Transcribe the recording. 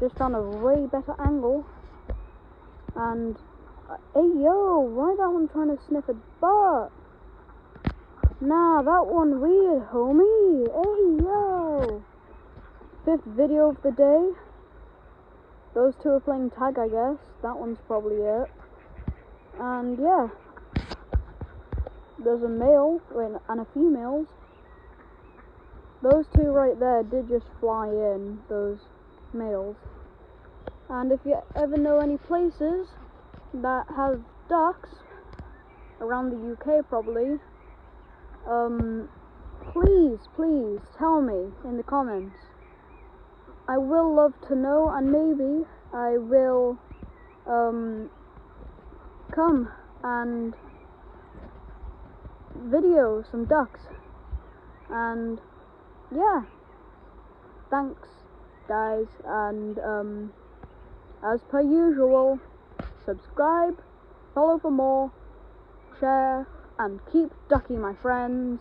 just on a way better angle. And hey yo, why that one trying to sniff a butt? Nah, that one weird, homie. Hey yo. 5th video of the day. Those two are playing tag, I guess. That one's probably it. And yeah, there's a male and a female. Those two right there did just fly in, those males. And if you ever know any places that have ducks, around the UK probably, please tell me in the comments. I will love to know, and maybe I will come and video some ducks. And yeah, thanks guys, and as per usual, subscribe, follow for more, share, and keep ducking, my friends.